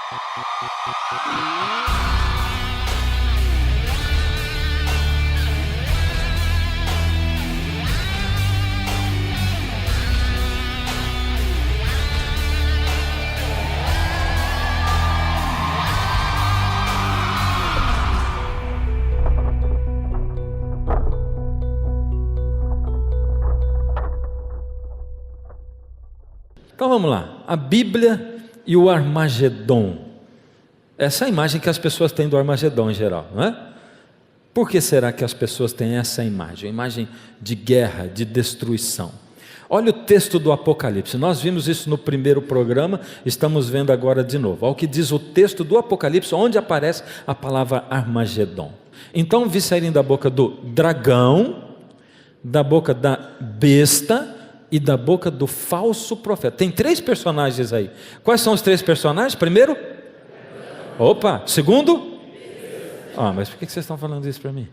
Então vamos lá, a Bíblia e o Armagedon. Essa é a imagem que as pessoas têm do Armagedon em geral, não é? Por que será que as pessoas têm essa imagem? A imagem de guerra, de destruição. Olha o texto do Apocalipse, nós vimos isso no primeiro programa, estamos vendo agora de novo. Olha o que diz o texto do Apocalipse, onde aparece a palavra Armagedon. Então vi saírem da boca do dragão, da boca da besta e da boca do falso profeta. Tem 3 personagens aí. Quais são os 3 personagens? Primeiro? Opa! Segundo? Mas por que vocês estão falando isso para mim?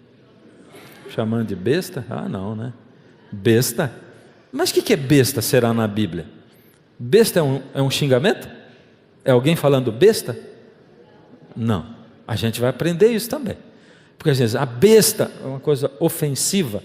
Chamando de besta? Não, né? Besta? Mas o que é besta será na Bíblia? Besta é um xingamento? É alguém falando besta? Não. A gente vai aprender isso também. Porque às vezes a besta é uma coisa ofensiva.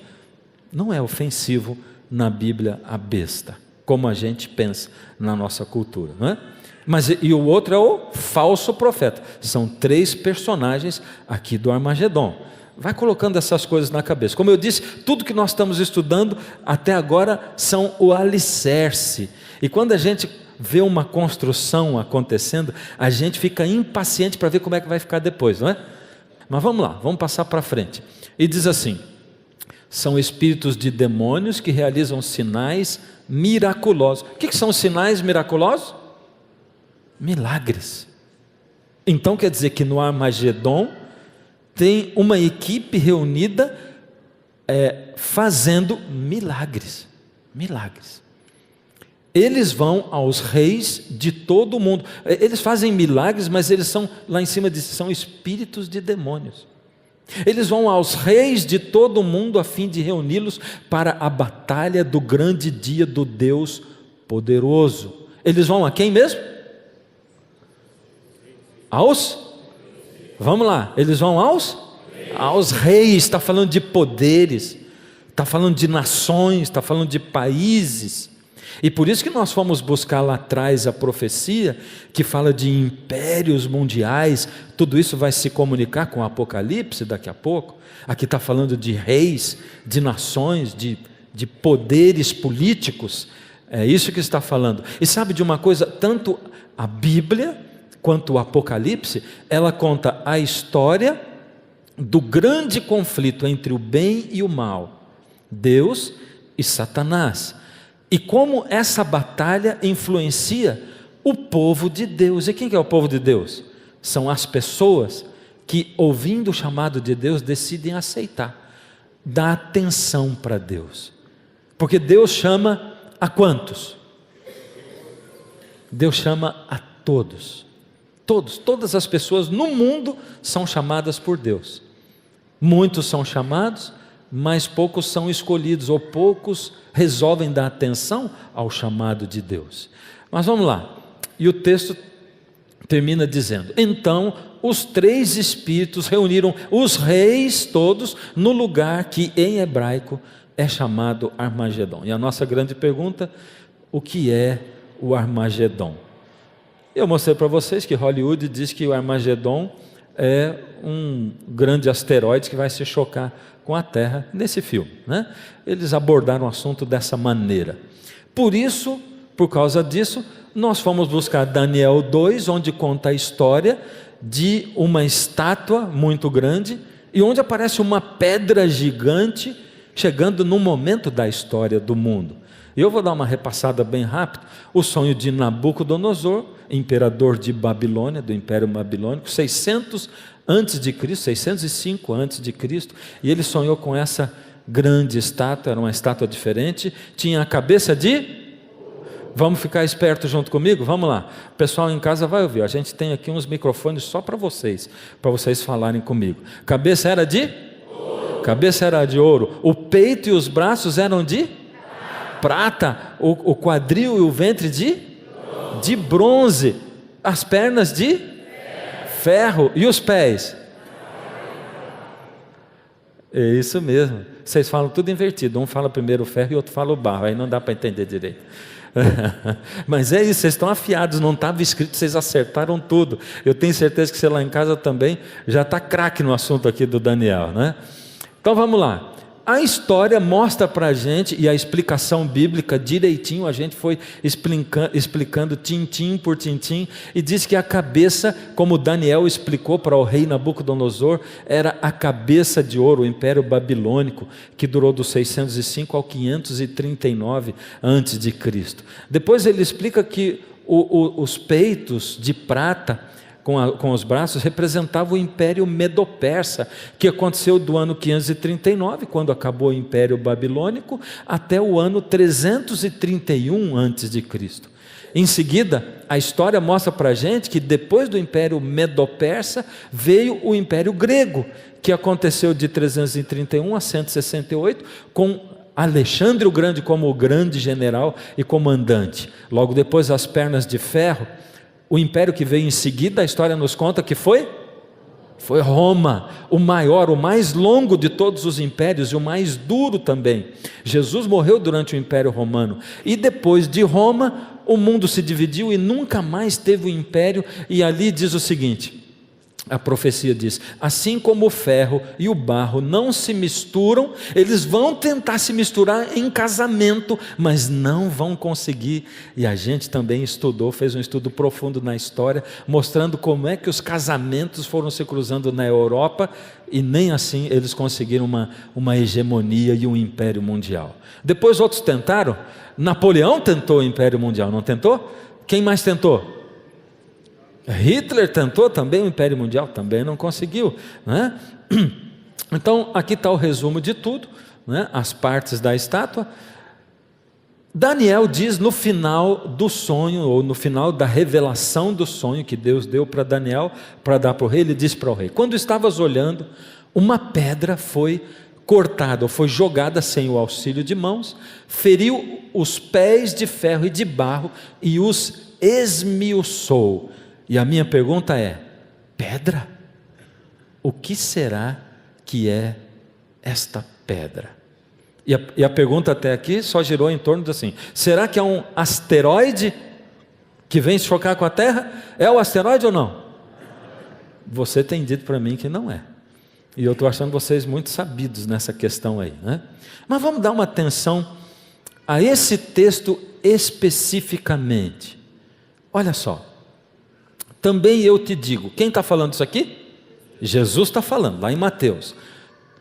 Não é ofensivo na Bíblia a besta, como a gente pensa na nossa cultura, não é? Mas e o outro é o falso profeta. São 3 personagens aqui do Armagedon. Vai colocando essas coisas na cabeça. Como eu disse, tudo que nós estamos estudando até agora são o alicerce. E quando a gente vê uma construção acontecendo, a gente fica impaciente para ver como é que vai ficar depois, não é? Mas vamos lá, vamos passar para frente. E diz assim: são espíritos de demônios que realizam sinais miraculosos. O que são sinais miraculosos? Milagres. Então quer dizer que no Armagedon tem uma equipe reunida fazendo milagres. Milagres. Eles vão aos reis de todo o mundo. Eles fazem milagres, mas eles são, lá em cima disso, são espíritos de demônios. Eles vão aos reis de todo o mundo a fim de reuni-los para a batalha do grande dia do Deus poderoso. Eles vão a quem mesmo? Vamos lá, eles vão aos reis. Está falando de poderes, está falando de nações, está falando de países. E por isso que nós fomos buscar lá atrás a profecia que fala de impérios mundiais. Tudo isso vai se comunicar com o Apocalipse daqui a pouco. Aqui está falando de reis, de nações, de poderes políticos. É isso que está falando. E sabe de uma coisa? Tanto a Bíblia quanto o Apocalipse, ela conta a história do grande conflito entre o bem e o mal, Deus e Satanás. E como essa batalha influencia o povo de Deus. E quem é o povo de Deus? São as pessoas que, ouvindo o chamado de Deus, decidem aceitar, dar atenção para Deus. Porque Deus chama a quantos? Deus chama a todos. Todas as pessoas no mundo são chamadas por Deus. Muitos são chamados, mas poucos são escolhidos, ou poucos resolvem dar atenção ao chamado de Deus. Mas vamos lá, e o texto termina dizendo: então os 3 espíritos reuniram os reis todos no lugar que em hebraico é chamado Armagedon. E a nossa grande pergunta: o que é o Armagedon? Eu mostrei para vocês que Hollywood diz que o Armagedon é um grande asteroide que vai se chocar com a Terra nesse filme, né? Eles abordaram o assunto dessa maneira. Por causa disso, nós fomos buscar Daniel 2, onde conta a história de uma estátua muito grande e onde aparece uma pedra gigante chegando no momento da história do mundo. E eu vou dar uma repassada bem rápida. O sonho de Nabucodonosor, imperador de Babilônia, do Império Babilônico, 600 antes de Cristo, 605 antes de Cristo, e ele sonhou com essa grande estátua. Era uma estátua diferente, tinha a cabeça de... Vamos ficar esperto junto comigo? Vamos lá, o pessoal em casa vai ouvir. A gente tem aqui uns microfones só para vocês falarem comigo. Cabeça era de ouro. Cabeça era de ouro. O peito e os braços eram de prata. O quadril e o ventre de bronze. As pernas de ferro e os pés. É isso mesmo. Vocês falam tudo invertido. Um fala primeiro o ferro e outro fala o barro. Aí não dá para entender direito. Mas é isso, vocês estão afiados. Não estava escrito, vocês acertaram tudo. Eu tenho certeza que você lá em casa também já está craque no assunto aqui do Daniel, né? Então vamos lá. A história mostra para a gente, e a explicação bíblica direitinho, a gente foi explicando tintim por tintim, e diz que a cabeça, como Daniel explicou para o rei Nabucodonosor, era a cabeça de ouro, o Império Babilônico, que durou dos 605 ao 539 a.C. Depois ele explica que os peitos de prata, com os braços, representava o Império Medo-Persa, que aconteceu do ano 539, quando acabou o Império Babilônico, até o ano 331 a.C. Em seguida, a história mostra para a gente que depois do Império Medo-Persa, veio o Império Grego, que aconteceu de 331 a 168, com Alexandre o Grande como o grande general e comandante. Logo depois, as pernas de ferro. O império que veio em seguida, a história nos conta que foi Roma, o maior, o mais longo de todos os impérios e o mais duro também. Jesus morreu durante o Império Romano, e depois de Roma, o mundo se dividiu e nunca mais teve o império, e ali diz o seguinte, a profecia diz, assim como o ferro e o barro não se misturam, eles vão tentar se misturar em casamento, mas não vão conseguir. E a gente também estudou, fez um estudo profundo na história, mostrando como é que os casamentos foram se cruzando na Europa, e nem assim eles conseguiram uma hegemonia e um império mundial. Depois outros tentaram. Napoleão tentou o império mundial, não tentou? Quem mais tentou? Hitler tentou também o Império Mundial, também não conseguiu, né? Então aqui está o resumo de tudo, né? As partes da estátua. Daniel diz no final do sonho, ou no final da revelação do sonho que Deus deu para Daniel, para dar para o rei, ele diz para o rei, quando estavas olhando, uma pedra foi cortada, ou foi jogada sem o auxílio de mãos, feriu os pés de ferro e de barro, e os esmiuçou. E a minha pergunta é, pedra? O que será que é esta pedra? E a pergunta até aqui só girou em torno de assim, será que é um asteroide que vem chocar com a Terra? É o asteroide ou não? Você tem dito para mim que não é. E eu estou achando vocês muito sabidos nessa questão aí, né? Mas vamos dar uma atenção a esse texto especificamente. Olha só. Também eu te digo, quem está falando isso aqui? Jesus está falando, lá em Mateus.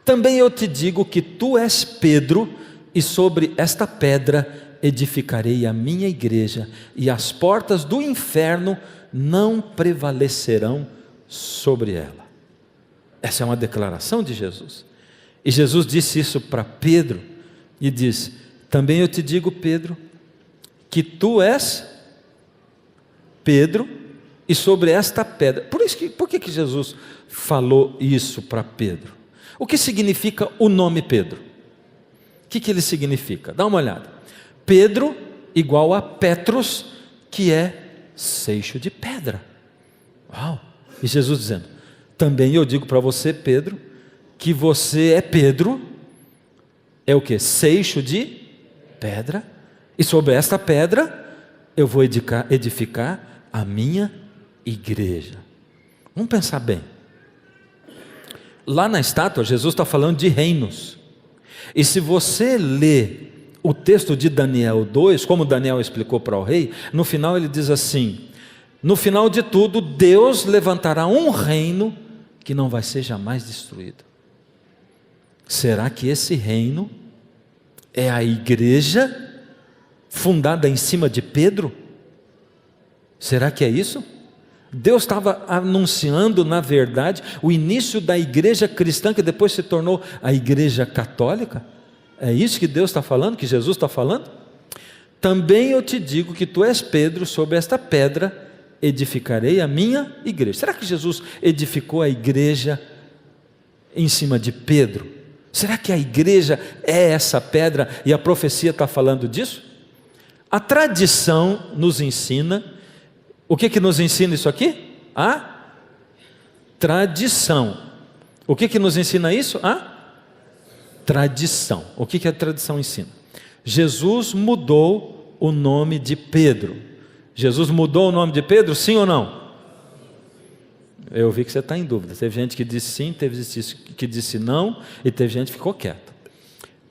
Também eu te digo que tu és Pedro, e sobre esta pedra edificarei a minha igreja, e as portas do inferno não prevalecerão sobre ela. Essa é uma declaração de Jesus. E Jesus disse isso para Pedro, e diz, também eu te digo, Pedro, que tu és Pedro, e sobre esta pedra, por que Jesus falou isso para Pedro? O que significa o nome Pedro? O que ele significa? Dá uma olhada. Pedro igual a Petros, que é seixo de pedra. Uau! E Jesus dizendo, também eu digo para você, Pedro, que você é Pedro, é o que? Seixo de pedra, e sobre esta pedra eu vou edificar a minha igreja. Vamos pensar bem. Lá na estátua, Jesus está falando de reinos. E se você lê o texto de Daniel 2, como Daniel explicou para o rei, no final ele diz assim, no final de tudo, Deus levantará um reino que não vai ser jamais destruído. Será que esse reino é a igreja fundada em cima de Pedro? Será que é isso? Deus estava anunciando, na verdade, o início da igreja cristã, que depois se tornou a igreja católica? É isso que Deus está falando, que Jesus está falando? Também eu te digo que tu és Pedro, sobre esta pedra edificarei a minha igreja. Será que Jesus edificou a igreja em cima de Pedro? Será que a igreja é essa pedra e a profecia está falando disso? A tradição nos ensina. O que nos ensina isso aqui? A tradição. O que nos ensina isso? A tradição. O que a tradição ensina? Jesus mudou o nome de Pedro. Jesus mudou o nome de Pedro, sim ou não? Eu vi que você está em dúvida. Teve gente que disse sim, teve gente que disse não, e teve gente que ficou quieta.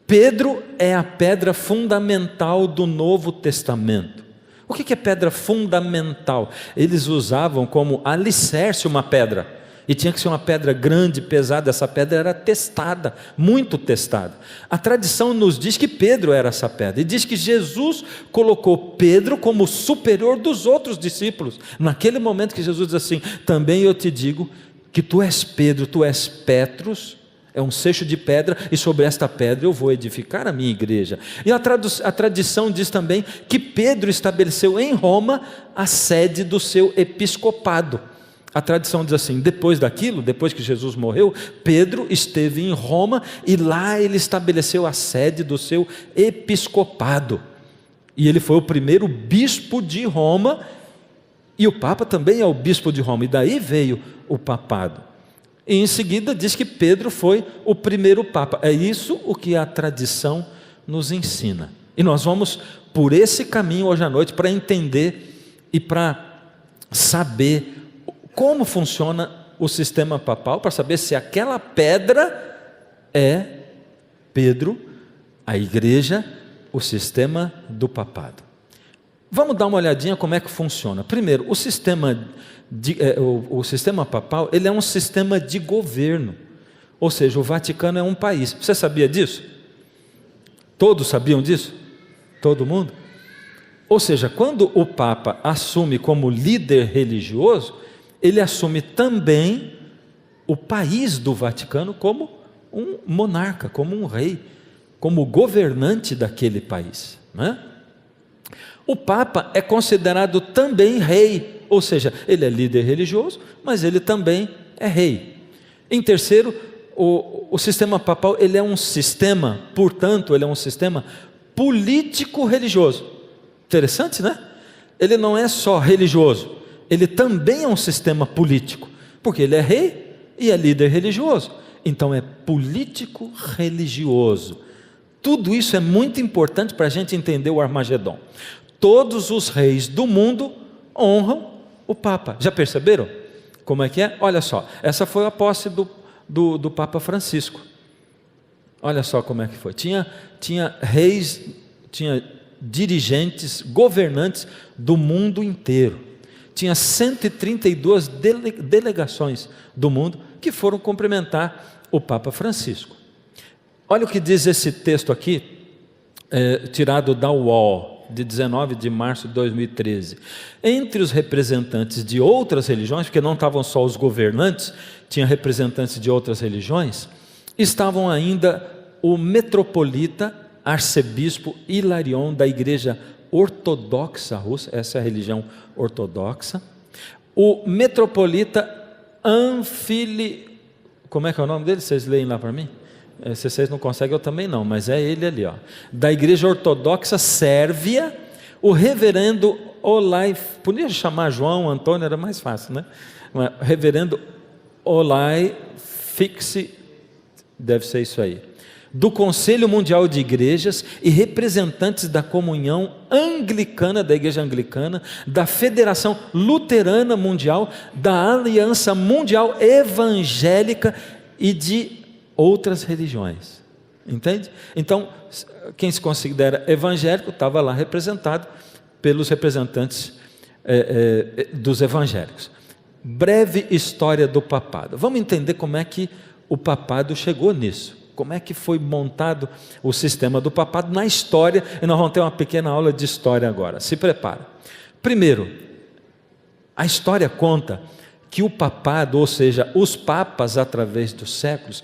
Pedro é a pedra fundamental do Novo Testamento. O que é pedra fundamental? Eles usavam como alicerce uma pedra, e tinha que ser uma pedra grande, pesada. Essa pedra era testada, muito testada. A tradição nos diz que Pedro era essa pedra, e diz que Jesus colocou Pedro como superior dos outros discípulos. Naquele momento que Jesus diz assim: também eu te digo que tu és Pedro, tu és Petros, é um seixo de pedra, e sobre esta pedra eu vou edificar a minha igreja. E a tradição diz também que Pedro estabeleceu em Roma a sede do seu episcopado. A tradição diz assim: depois daquilo, depois que Jesus morreu, Pedro esteve em Roma, e lá ele estabeleceu a sede do seu episcopado, e ele foi o primeiro bispo de Roma, e o Papa também é o bispo de Roma, e daí veio o papado. E em seguida diz que Pedro foi o primeiro Papa. É isso o que a tradição nos ensina, e nós vamos por esse caminho hoje à noite para entender e para saber como funciona o sistema papal, para saber se aquela pedra é Pedro, a igreja, o sistema do papado. Vamos dar uma olhadinha como é que funciona. Primeiro, o sistema papal, ele é um sistema de governo, ou seja, o Vaticano é um país. Você sabia disso? Todos sabiam disso? Todo mundo? Ou seja, quando o Papa assume como líder religioso, ele assume também o país do Vaticano como um monarca, como um rei, como governante daquele país, né? O Papa é considerado também rei, ou seja, ele é líder religioso, mas ele também é rei. Em terceiro, o sistema papal, ele é um sistema, portanto, ele é um sistema político-religioso. Interessante, né? Ele não é só religioso, ele também é um sistema político, porque ele é rei e é líder religioso, então é político-religioso. Tudo isso é muito importante para a gente entender o Armagedon. Todos os reis do mundo honram o Papa. Já perceberam como é que é? Olha só, essa foi a posse do Papa Francisco. Olha só como é que foi. Tinha reis, tinha dirigentes, governantes do mundo inteiro. Tinha 132 delegações do mundo que foram cumprimentar o Papa Francisco. Olha o que diz esse texto aqui, tirado da UOL, de 19 de março de 2013. Entre os representantes de outras religiões, porque não estavam só os governantes, tinha representantes de outras religiões, estavam ainda o metropolita arcebispo Hilarion da igreja ortodoxa russa, essa é a religião ortodoxa, o metropolita como é que é o nome dele? Vocês leem lá para mim? Se vocês não conseguem, eu também não, mas é ele ali, ó, da igreja ortodoxa sérvia, o reverendo podia chamar João, Antônio, era mais fácil, né? Reverendo Olaj Fiksi, deve ser isso aí, do Conselho Mundial de Igrejas e representantes da comunhão anglicana, da igreja anglicana, da Federação Luterana Mundial, da Aliança Mundial Evangélica e de outras religiões, entende? Então, quem se considera evangélico estava lá representado pelos representantes dos evangélicos. Breve história do papado. Vamos entender como é que o papado chegou nisso. Como é que foi montado o sistema do papado na história, e nós vamos ter uma pequena aula de história agora. Se prepara. Primeiro, a história conta que o papado, ou seja, os papas através dos séculos,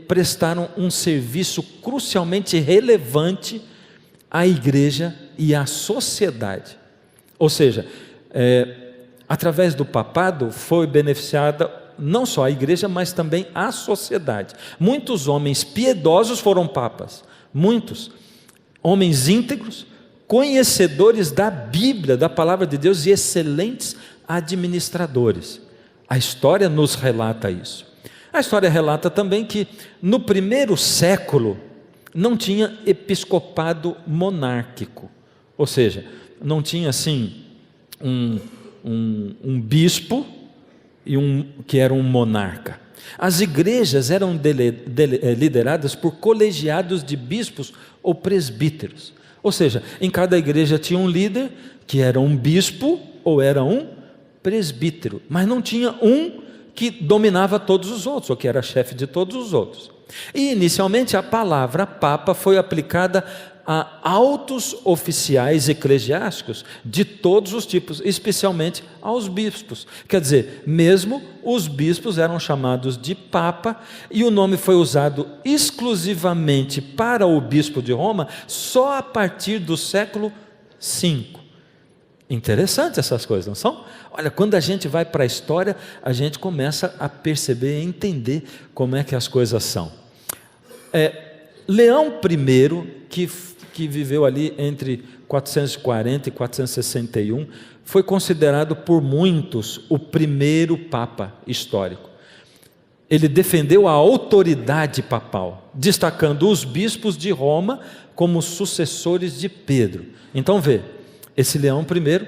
prestaram um serviço crucialmente relevante à igreja e à sociedade. Ou seja, através do papado foi beneficiada não só a igreja, mas também a sociedade. Muitos homens piedosos foram papas, muitos homens íntegros, conhecedores da Bíblia, da palavra de Deus, e excelentes administradores. A história nos relata isso. A história relata também que no primeiro século não tinha episcopado monárquico, ou seja, não tinha assim um bispo que era um monarca. As igrejas eram lideradas por colegiados de bispos ou presbíteros, ou seja, em cada igreja tinha um líder que era um bispo ou era um presbítero, mas não tinha um que dominava todos os outros, ou que era chefe de todos os outros. E inicialmente a palavra papa foi aplicada a altos oficiais eclesiásticos de todos os tipos, especialmente aos bispos. Quer dizer, mesmo os bispos eram chamados de papa, e o nome foi usado exclusivamente para o bispo de Roma só a partir do século V. Interessante essas coisas, não são? Olha, quando a gente vai para a história, a gente começa a perceber e entender como é que as coisas são. Leão I, que viveu ali entre 440 e 461, foi considerado por muitos o primeiro papa histórico. Ele defendeu a autoridade papal, destacando os bispos de Roma como sucessores de Pedro. Então vê, esse Leão I,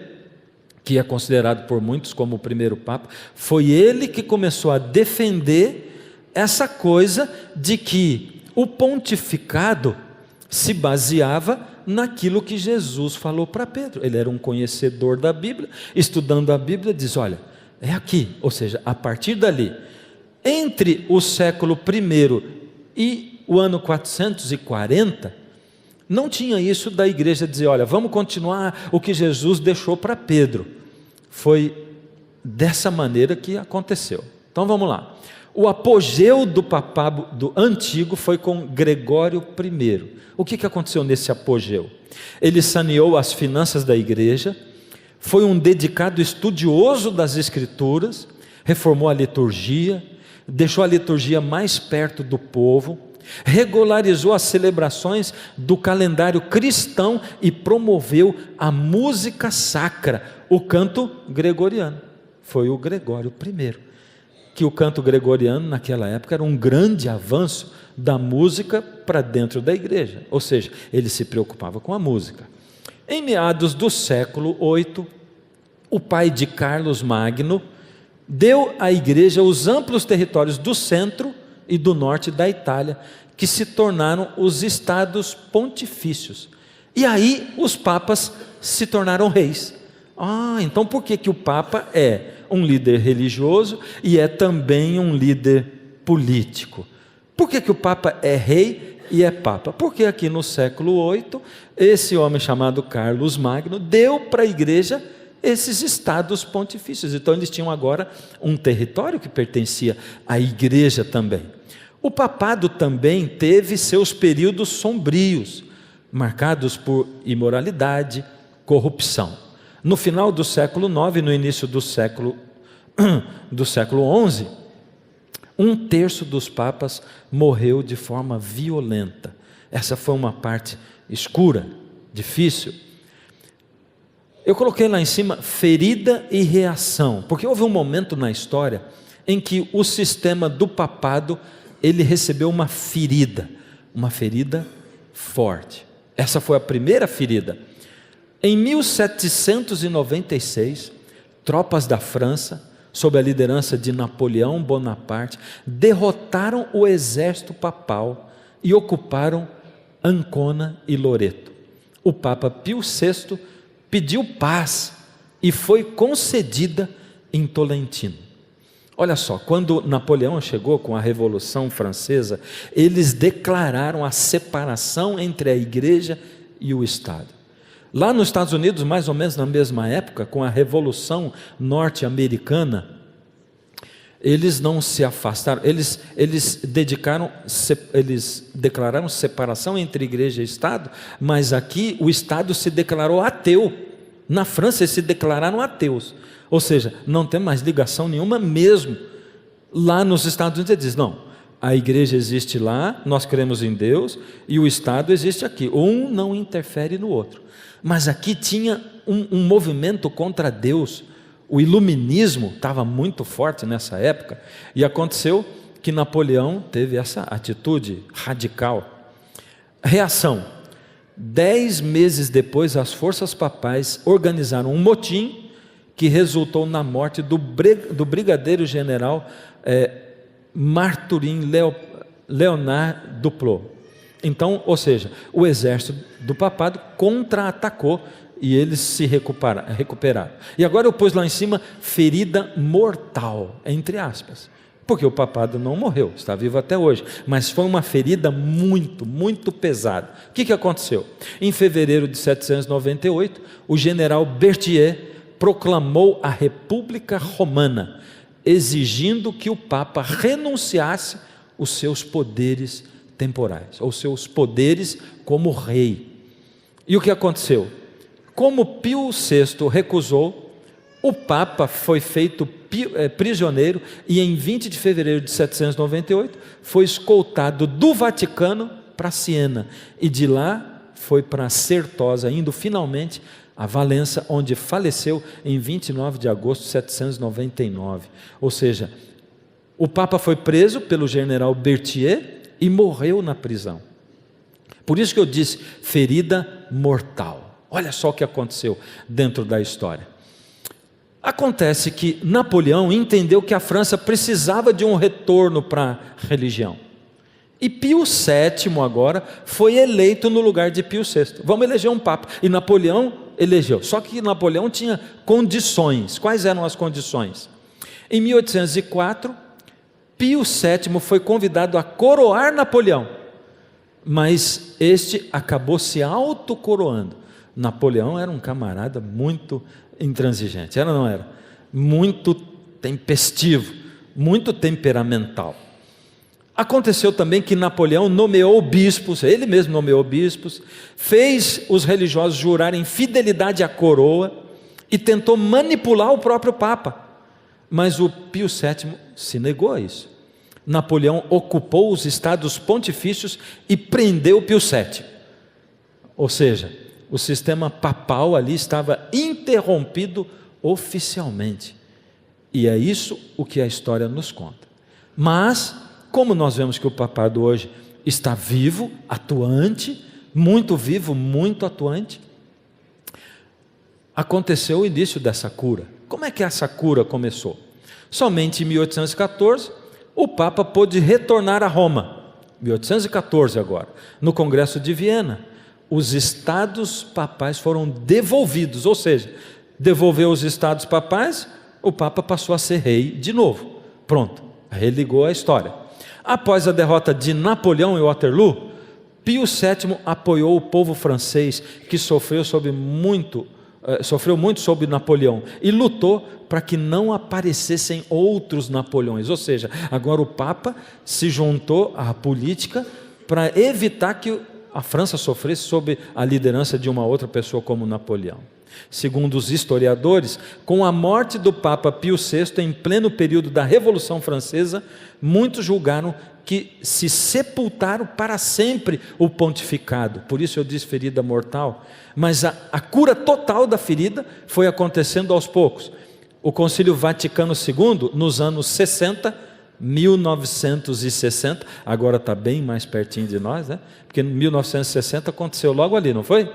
que é considerado por muitos como o primeiro papa, foi ele que começou a defender essa coisa de que o pontificado se baseava naquilo que Jesus falou para Pedro. Ele era um conhecedor da Bíblia, estudando a Bíblia, diz: olha, é aqui, ou seja, a partir dali, entre o século I e o ano 440, não tinha isso da igreja dizer: olha, vamos continuar o que Jesus deixou para Pedro. Foi dessa maneira que aconteceu. Então vamos lá. O apogeu do papado do antigo foi com Gregório I. O que aconteceu nesse apogeu? Ele saneou as finanças da igreja, foi um dedicado estudioso das Escrituras, reformou a liturgia, deixou a liturgia mais perto do povo, regularizou as celebrações do calendário cristão e promoveu a música sacra, o canto gregoriano. Foi o Gregório I. Que o canto gregoriano naquela época era um grande avanço da música para dentro da igreja, ou seja, ele se preocupava com a música. Em meados do século VIII, o pai de Carlos Magno deu à igreja os amplos territórios do centro e do norte da Itália, que se tornaram os estados pontifícios. E aí os papas se tornaram reis. Então por que o papa é um líder religioso e é também um líder político? Por que o papa é rei e é papa? Porque aqui no século VIII, esse homem chamado Carlos Magno deu para a igreja esses estados pontifícios. Então eles tinham agora um território que pertencia à igreja também. O papado também teve seus períodos sombrios, marcados por imoralidade, corrupção. No final do século IX, no início do século XI, 1/3 dos papas morreu de forma violenta. Essa foi uma parte escura, difícil. Eu coloquei lá em cima ferida e reação, porque houve um momento na história em que o sistema do papado ele recebeu uma ferida forte. Essa foi a primeira ferida. Em 1796, tropas da França, sob a liderança de Napoleão Bonaparte, derrotaram o exército papal e ocuparam Ancona e Loreto. O Papa Pio VI pediu paz e foi concedida em Tolentino. Olha só, quando Napoleão chegou com a Revolução Francesa, eles declararam a separação entre a igreja e o Estado. Lá nos Estados Unidos, mais ou menos na mesma época, com a Revolução Norte-Americana, eles não se afastaram, eles declararam separação entre igreja e Estado, mas aqui o Estado se declarou ateu. Na França eles se declararam ateus, ou seja, não tem mais ligação nenhuma mesmo. Lá nos Estados Unidos ele diz: não, a igreja existe lá, nós cremos em Deus, e o Estado existe aqui, um não interfere no outro. Mas aqui tinha um movimento contra Deus, O iluminismo estava muito forte nessa época, e aconteceu que Napoleão teve essa atitude radical. Reação: 10 meses depois, as forças papais organizaram um motim que resultou na morte do brigadeiro general Marturin Leonard Duplot. Então, ou seja, o exército do papado contra-atacou e eles se recuperaram. E agora eu pus lá em cima ferida mortal, entre aspas, porque o papado não morreu, está vivo até hoje, mas foi uma ferida muito, muito pesada. O que aconteceu? Em fevereiro de 798, o general Berthier proclamou a República Romana, exigindo que o Papa renunciasse os seus poderes temporais, ou seus poderes como rei. E o que aconteceu? Como Pio VI recusou, o Papa foi feito prisioneiro e em 20 de fevereiro de 798 foi escoltado do Vaticano para Siena e de lá foi para Certosa, indo finalmente a Valença, onde faleceu em 29 de agosto de 799. Ou seja, o Papa foi preso pelo general Berthier e morreu na prisão. Por isso que eu disse ferida mortal. Olha só o que aconteceu dentro da história. Acontece que Napoleão entendeu que a França precisava de um retorno para a religião. E Pio VII agora foi eleito no lugar de Pio VI. Vamos eleger um Papa. E Napoleão elegeu. Só que Napoleão tinha condições. Quais eram as condições? Em 1804, Pio VII foi convidado a coroar Napoleão. Mas este acabou se autocoroando. Napoleão era um camarada muito intransigente, era ou não era? Muito tempestivo, muito temperamental. Aconteceu também que Napoleão nomeou bispos, ele mesmo nomeou bispos, fez os religiosos jurarem fidelidade à coroa e tentou manipular o próprio Papa. Mas o Pio VII se negou a isso. Napoleão ocupou os estados pontifícios e prendeu Pio VII. Ou seja, o sistema papal ali estava interrompido oficialmente. E é isso o que a história nos conta. Mas, como nós vemos que o papado hoje está vivo, atuante, muito vivo, muito atuante, aconteceu o início dessa cura. Como é que essa cura começou? Somente em 1814, o Papa pôde retornar a Roma. 1814 agora, no Congresso de Viena. Os estados papais foram devolvidos, ou seja, devolveu os estados papais, o Papa passou a ser rei de novo. Pronto, religou a história. Após a derrota de Napoleão em Waterloo, Pio VII apoiou o povo francês, que sofreu muito sob Napoleão, e lutou para que não aparecessem outros Napoleões. Ou seja, agora o Papa se juntou à política para evitar que a França sofresse sob a liderança de uma outra pessoa como Napoleão. Segundo os historiadores, com a morte do Papa Pio VI em pleno período da Revolução Francesa, muitos julgaram que se sepultaram para sempre o pontificado. Por isso eu disse ferida mortal. Mas a cura total da ferida foi acontecendo aos poucos. O Concílio Vaticano II, nos anos 1960, agora está bem mais pertinho de nós, né? Porque em 1960 aconteceu logo ali, não foi? O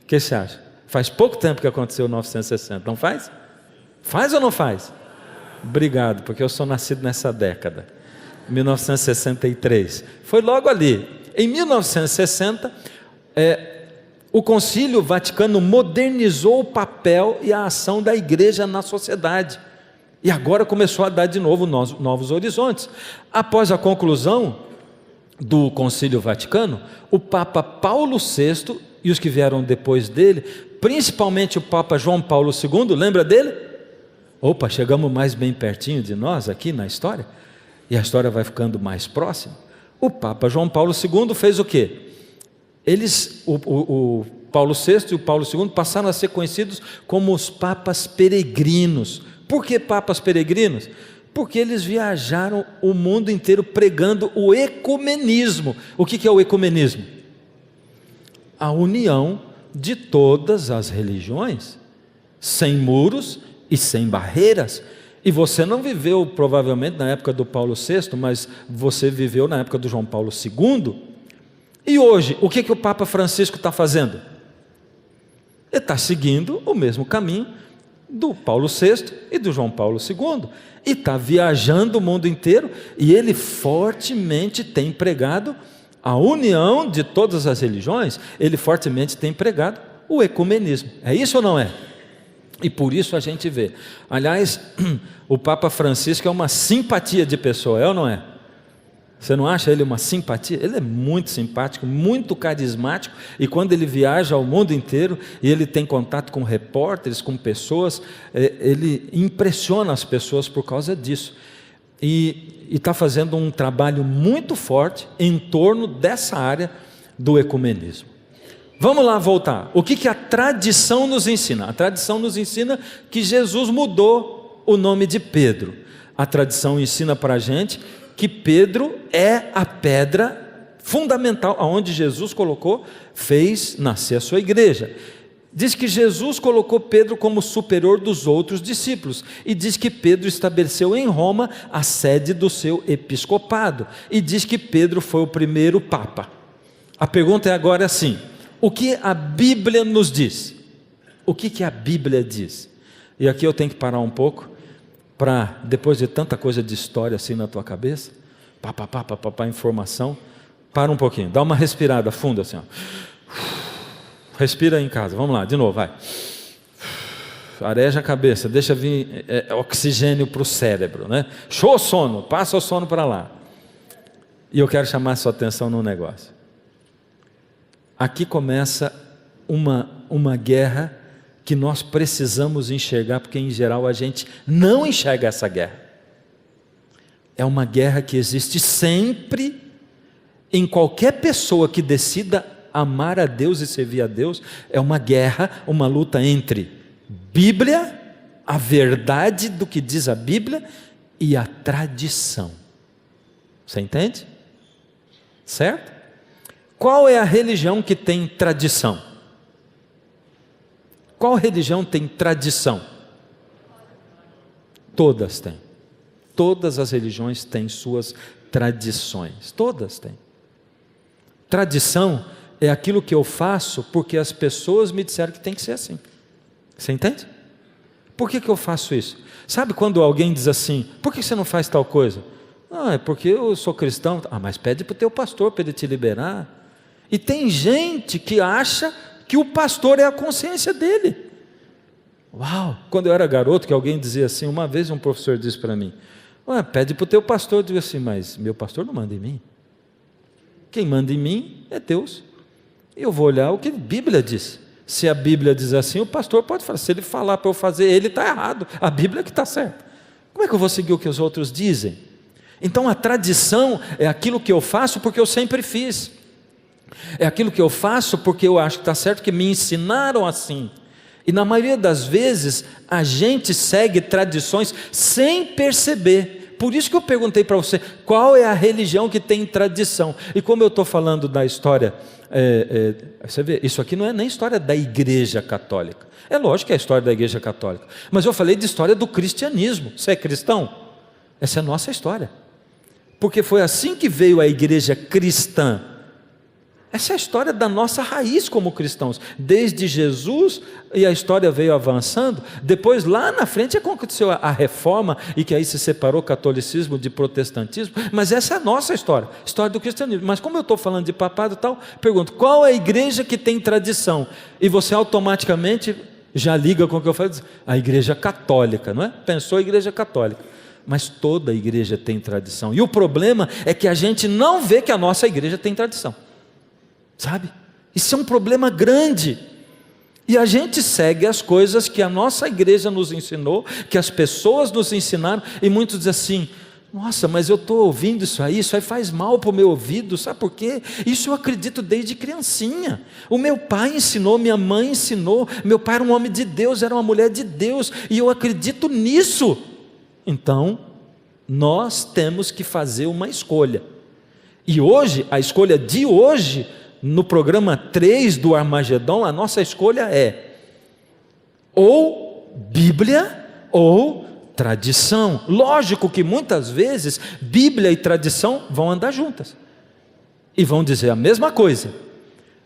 que você acha? Faz pouco tempo que aconteceu 1960, não faz? Faz ou não faz? Obrigado, porque eu sou nascido nessa década, 1963. Foi logo ali. Em 1960, o Concílio Vaticano modernizou o papel e a ação da igreja na sociedade. E agora começou a dar de novo novos horizontes. Após a conclusão do Concílio Vaticano, o Papa Paulo VI e os que vieram depois dele, principalmente o Papa João Paulo II, lembra dele? Opa, chegamos mais bem pertinho de nós aqui na história, e a história vai ficando mais próxima. O Papa João Paulo II fez o quê? O Paulo VI e o Paulo II passaram a ser conhecidos como os papas peregrinos. Por que papas peregrinos? Porque eles viajaram o mundo inteiro pregando o ecumenismo. O que é o ecumenismo? A união de todas as religiões, sem muros e sem barreiras. E você não viveu provavelmente na época do Paulo VI, mas você viveu na época do João Paulo II. E hoje, o que o Papa Francisco está fazendo? Ele está seguindo o mesmo caminho do Paulo VI e do João Paulo II, e está viajando o mundo inteiro, e ele fortemente tem pregado a união de todas as religiões, ele fortemente tem pregado o ecumenismo. É isso ou não é? E por isso a gente vê. Aliás, o Papa Francisco é uma simpatia de pessoa, é ou não é? Você não acha ele uma simpatia? Ele é muito simpático, muito carismático, e quando ele viaja ao mundo inteiro, e ele tem contato com repórteres, com pessoas, ele impressiona as pessoas por causa disso. E está fazendo um trabalho muito forte em torno dessa área do ecumenismo. Vamos lá voltar. O que a tradição nos ensina? A tradição nos ensina que Jesus mudou o nome de Pedro. A tradição ensina para a gente que Pedro é a pedra fundamental, aonde Jesus colocou, fez nascer a sua igreja. Diz que Jesus colocou Pedro como superior dos outros discípulos, e diz que Pedro estabeleceu em Roma a sede do seu episcopado, e diz que Pedro foi o primeiro papa. A pergunta é agora assim: o que a Bíblia nos diz? O que a Bíblia diz? E aqui eu tenho que parar um pouco, para, depois de tanta coisa de história assim na tua cabeça, informação, para um pouquinho, dá uma respirada funda assim, ó. Respira aí em casa, vamos lá, de novo, vai. Areja a cabeça, deixa vir oxigênio para o cérebro, né? Show o sono, passa o sono para lá. E eu quero chamar a sua atenção num negócio. Aqui começa uma guerra que nós precisamos enxergar, porque em geral a gente não enxerga essa guerra. É uma guerra que existe sempre em qualquer pessoa que decida amar a Deus e servir a Deus. É uma guerra, uma luta entre Bíblia, a verdade do que diz a Bíblia, e a tradição. Você entende? Certo? Qual é a religião que tem tradição? Qual religião tem tradição? Todas têm. Todas as religiões têm suas tradições. Todas têm. Tradição é aquilo que eu faço porque as pessoas me disseram que tem que ser assim. Você entende? Por que eu faço isso? Sabe quando alguém diz assim: por que você não faz tal coisa? É porque eu sou cristão. Mas pede para o teu pastor para ele te liberar. E tem gente que acha que o pastor é a consciência dele. Uau! Quando eu era garoto, que alguém dizia assim, uma vez um professor disse para mim: pede para o teu pastor. Eu digo assim: mas meu pastor não manda em mim. Quem manda em mim é Deus. Eu vou olhar o que a Bíblia diz. Se a Bíblia diz assim, o pastor pode falar. Se ele falar para eu fazer, ele está errado. A Bíblia que está certa. Como é que eu vou seguir o que os outros dizem? Então a tradição é aquilo que eu faço porque eu sempre fiz. É aquilo que eu faço porque eu acho que está certo, que me ensinaram assim. E na maioria das vezes a gente segue tradições sem perceber. Por isso que eu perguntei para você, qual é a religião que tem tradição? E como eu estou falando da história, você vê, isso aqui não é nem história da Igreja Católica. É lógico que é a história da Igreja Católica, mas eu falei de história do cristianismo. Você é cristão? Essa é a nossa história, porque foi assim que veio a igreja cristã. Essa é a história da nossa raiz como cristãos, desde Jesus, e a história veio avançando. Depois lá na frente aconteceu a reforma, e que aí se separou o catolicismo de protestantismo, mas essa é a nossa história, história do cristianismo. Mas como eu estou falando de papado e tal, pergunto, qual é a igreja que tem tradição? E você automaticamente já liga com o que eu falo, a igreja católica, não é? Pensou a igreja católica, mas toda a igreja tem tradição, e o problema é que a gente não vê que a nossa igreja tem tradição. Sabe? Isso é um problema grande. E a gente segue as coisas que a nossa igreja nos ensinou, que as pessoas nos ensinaram, e muitos dizem assim: nossa, mas eu estou ouvindo isso aí faz mal para o meu ouvido. Sabe por quê? Isso eu acredito desde criancinha. O meu pai ensinou, minha mãe ensinou, meu pai era um homem de Deus, era uma mulher de Deus, e eu acredito nisso. Então, nós temos que fazer uma escolha. E hoje, a escolha de hoje, no programa 3 do Armagedon, a nossa escolha é ou Bíblia ou tradição. Lógico que muitas vezes Bíblia e tradição vão andar juntas e vão dizer a mesma coisa,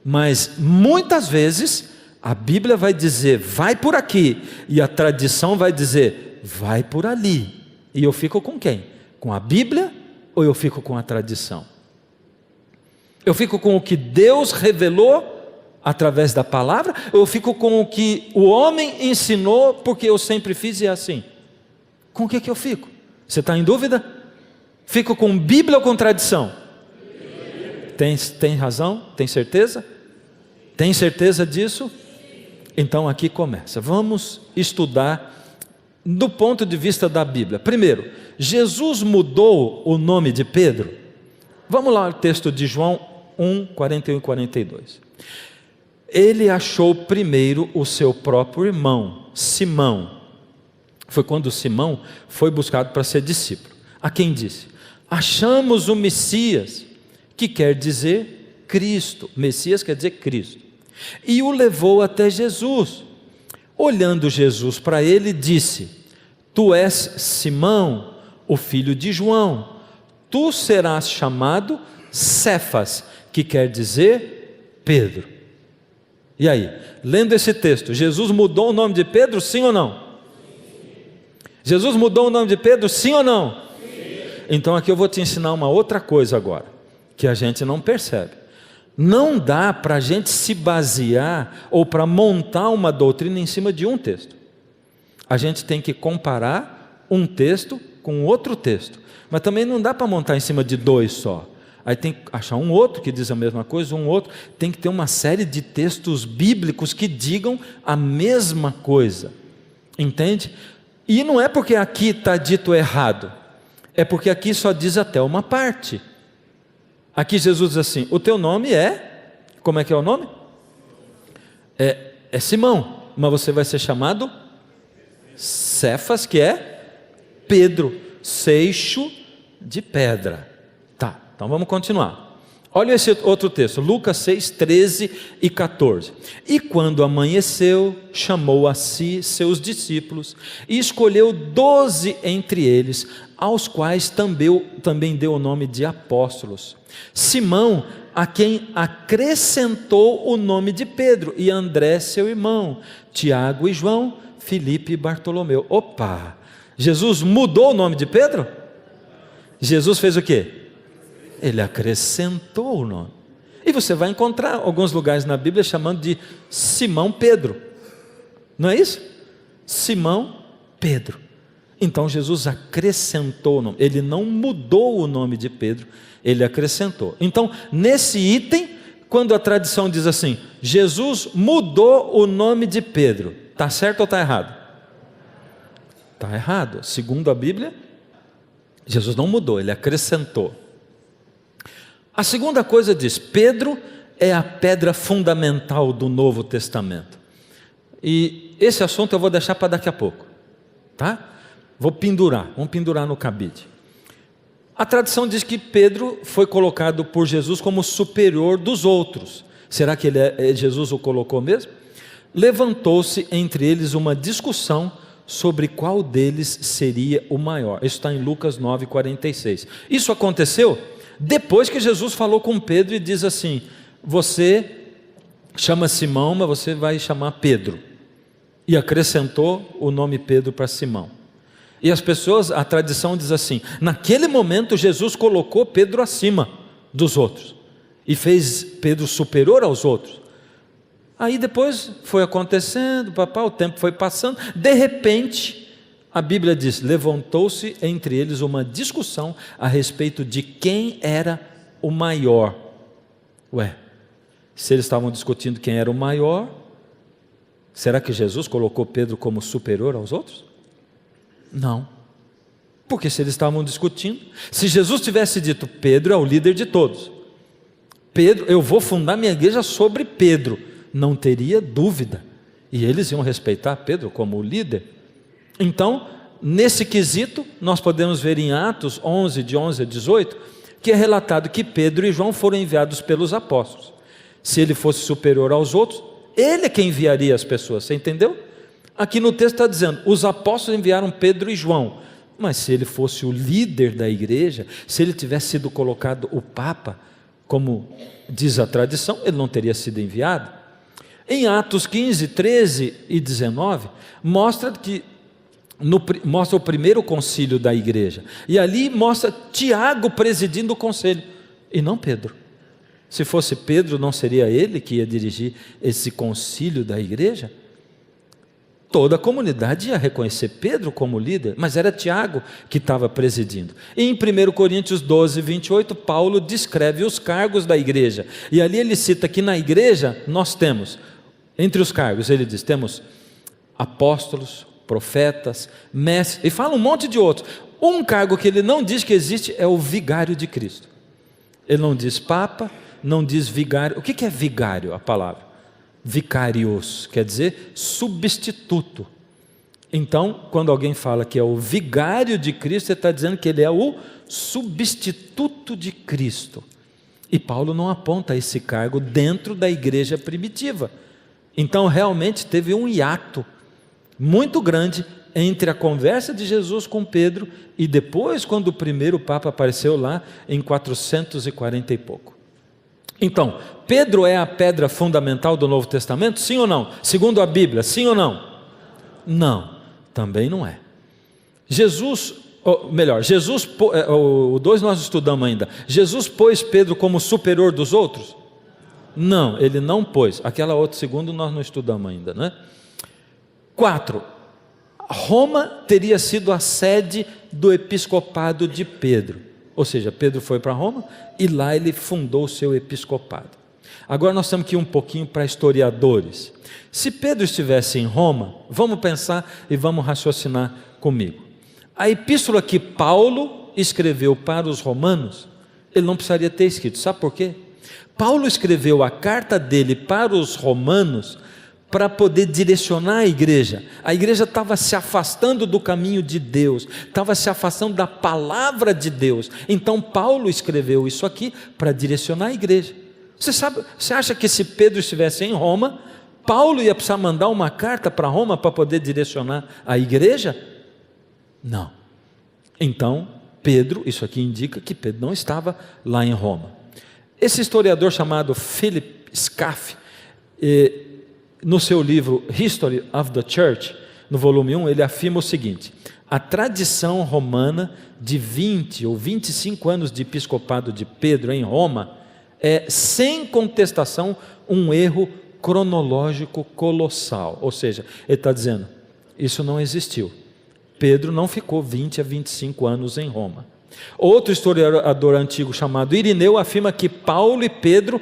mas muitas vezes a Bíblia vai dizer vai por aqui e a tradição vai dizer vai por ali. E eu fico com quem? Com a Bíblia ou eu fico com a tradição? Eu fico com o que Deus revelou através da palavra, ou eu fico com o que o homem ensinou porque eu sempre fiz e é assim? Com o que eu fico? Você está em dúvida? Fico com Bíblia ou com tradição? Tem razão? Tem certeza? Tem certeza disso? Então aqui começa. Vamos estudar do ponto de vista da Bíblia. Primeiro, Jesus mudou o nome de Pedro? Vamos lá ao texto de João 1, 41 e 42. Ele achou primeiro o seu próprio irmão, Simão. Foi quando Simão foi buscado para ser discípulo. A quem disse: achamos o Messias, que quer dizer Cristo. Messias quer dizer Cristo. E o levou até Jesus. Olhando Jesus para ele, disse: tu és Simão, o filho de João. Tu serás chamado Cefas, que quer dizer Pedro. E aí, lendo esse texto, Jesus mudou o nome de Pedro, sim ou não? Jesus mudou o nome de Pedro, sim ou não? Sim. Então aqui eu vou te ensinar uma outra coisa agora, que a gente não percebe. Não dá para a gente se basear ou para montar uma doutrina em cima de um texto. A gente tem que comparar um texto com outro texto, mas também não dá para montar em cima de dois só. Aí tem que achar um outro que diz a mesma coisa, um outro. Tem que ter uma série de textos bíblicos que digam a mesma coisa. Entende? E não é porque aqui está dito errado, é porque aqui só diz até uma parte. Aqui Jesus diz assim: o teu nome é, como é que é o nome? É Simão, mas você vai ser chamado Cefas, que é Pedro, seixo de pedra. Tá, então vamos continuar. Olha esse outro texto, Lucas 6, 13 e 14. E quando amanheceu, chamou a si seus discípulos e escolheu 12 entre eles, aos quais também deu o nome de apóstolos. Simão, a quem acrescentou o nome de Pedro, e André seu irmão, Tiago e João, Filipe e Bartolomeu. Opa! Jesus mudou o nome de Pedro? Jesus fez o quê? Ele acrescentou o nome. E você vai encontrar alguns lugares na Bíblia chamando de Simão Pedro. Não é isso? Simão Pedro. Então Jesus acrescentou o nome. Ele não mudou o nome de Pedro, ele acrescentou. Então, nesse item, quando a tradição diz assim, Jesus mudou o nome de Pedro, está certo ou está errado? Está errado. Segundo a Bíblia, Jesus não mudou, ele acrescentou. A segunda coisa diz: Pedro é a pedra fundamental do Novo Testamento. E esse assunto eu vou deixar para daqui a pouco, tá? Vamos pendurar no cabide. A tradição diz que Pedro foi colocado por Jesus como superior dos outros. Será que Jesus o colocou mesmo? Levantou-se entre eles uma discussão sobre qual deles seria o maior. Isso está em Lucas 9, 46. Isso aconteceu depois que Jesus falou com Pedro e diz assim: você chama Simão, mas você vai chamar Pedro. E acrescentou o nome Pedro para Simão. E as pessoas, a tradição diz assim: naquele momento Jesus colocou Pedro acima dos outros e fez Pedro superior aos outros. Aí depois foi acontecendo, o tempo foi passando, de repente a Bíblia diz: levantou-se entre eles uma discussão a respeito de quem era o maior. Ué, se eles estavam discutindo quem era o maior, será que Jesus colocou Pedro como superior aos outros? Não, porque se eles estavam discutindo, se Jesus tivesse dito: Pedro é o líder de todos, Pedro, eu vou fundar minha igreja sobre Pedro, não teria dúvida, e eles iam respeitar Pedro como o líder. Então, nesse quesito, nós podemos ver em Atos 11, de 11 a 18, que é relatado que Pedro e João foram enviados pelos apóstolos. Se ele fosse superior aos outros, ele é quem enviaria as pessoas, você entendeu? Aqui no texto está dizendo, os apóstolos enviaram Pedro e João. Mas se ele fosse o líder da igreja, se ele tivesse sido colocado o Papa, como diz a tradição, ele não teria sido enviado. Em Atos 15, 13 e 19, mostra o primeiro concílio da igreja. E ali mostra Tiago presidindo o conselho, e não Pedro. Se fosse Pedro, não seria ele que ia dirigir esse concílio da igreja? Toda a comunidade ia reconhecer Pedro como líder, mas era Tiago que estava presidindo. E em 1 Coríntios 12, 28, Paulo descreve os cargos da igreja. E ali ele cita que na igreja nós temos, entre os cargos, ele diz, temos apóstolos, profetas, mestres, e fala um monte de outros. Um cargo que ele não diz que existe é o vigário de Cristo. Ele não diz papa, não diz vigário. O que é vigário, a palavra? Vicarios, quer dizer substituto. Então, quando alguém fala que é o vigário de Cristo, ele está dizendo que ele é o substituto de Cristo. E Paulo não aponta esse cargo dentro da igreja primitiva. Então, realmente teve um hiato muito grande entre a conversa de Jesus com Pedro e depois, quando o primeiro Papa apareceu lá em 440 e pouco. Então, Pedro é a pedra fundamental do Novo Testamento? Sim ou não? Segundo a Bíblia, sim ou não? Não, também não é. Jesus, o 2 nós estudamos ainda. Jesus pôs Pedro como superior dos outros? Não, ele não pôs. Aquela outra segundo nós não estudamos ainda, né? 4. Roma teria sido a sede do episcopado de Pedro. Ou seja, Pedro foi para Roma e lá ele fundou o seu episcopado. Agora nós temos que ir um pouquinho para historiadores. Se Pedro estivesse em Roma, vamos pensar e vamos raciocinar comigo. A epístola que Paulo escreveu para os romanos, ele não precisaria ter escrito. Sabe por quê? Paulo escreveu a carta dele para os romanos para poder direcionar a igreja. A igreja estava se afastando do caminho de Deus, estava se afastando da palavra de Deus. Então Paulo escreveu isso aqui para direcionar a igreja. Você acha que se Pedro estivesse em Roma, Paulo ia precisar mandar uma carta para Roma para poder direcionar a igreja? Não. Então Pedro, isso aqui indica que Pedro não estava lá em Roma. Esse historiador chamado Philip Scaff, no seu livro History of the Church, no volume 1, ele afirma o seguinte: a tradição romana de 20 ou 25 anos de episcopado de Pedro em Roma é, sem contestação, um erro cronológico colossal. Ou seja, ele está dizendo, isso não existiu. Pedro não ficou 20 a 25 anos em Roma. Outro historiador antigo chamado Irineu afirma que Paulo e Pedro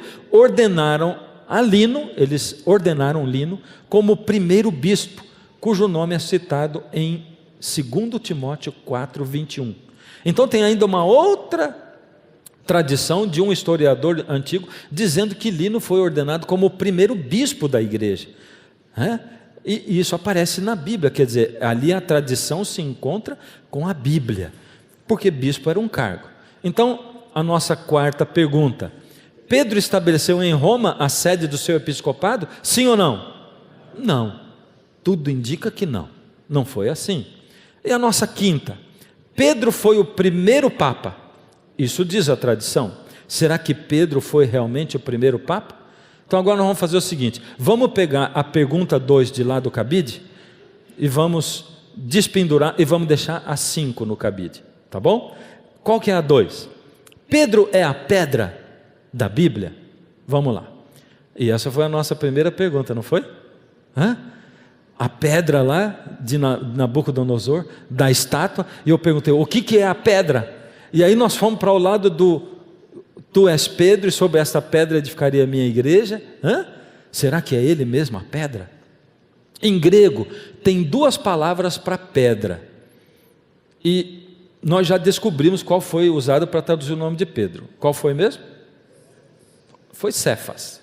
eles ordenaram Lino como primeiro bispo, cujo nome é citado em 2 Timóteo 4, 21. Então tem ainda uma outra tradição de um historiador antigo dizendo que Lino foi ordenado como o primeiro bispo da igreja. E isso aparece na Bíblia, quer dizer, ali a tradição se encontra com a Bíblia, porque bispo era um cargo. Então, a nossa quarta pergunta: Pedro estabeleceu em Roma a sede do seu episcopado? Sim ou não? Não. Tudo indica que não. Não foi assim. E a nossa quinta: Pedro foi o primeiro Papa. Isso diz a tradição. Será que Pedro foi realmente o primeiro Papa? Então agora nós vamos fazer o seguinte: vamos pegar a pergunta 2 de lá do cabide e vamos despendurar e vamos deixar a 5 no cabide, tá bom? Qual que é a 2? Pedro é a pedra da Bíblia? Vamos lá. E essa foi a nossa primeira pergunta, não foi? A pedra lá de Nabucodonosor, da estátua, e eu perguntei, o que é a pedra? E aí nós fomos para o lado do tu és Pedro e sobre esta pedra edificaria a minha igreja. Será que é ele mesmo a pedra? Em grego tem 2 palavras para pedra, e nós já descobrimos qual foi usada para traduzir o nome de Pedro. Qual foi mesmo? Foi Cefas.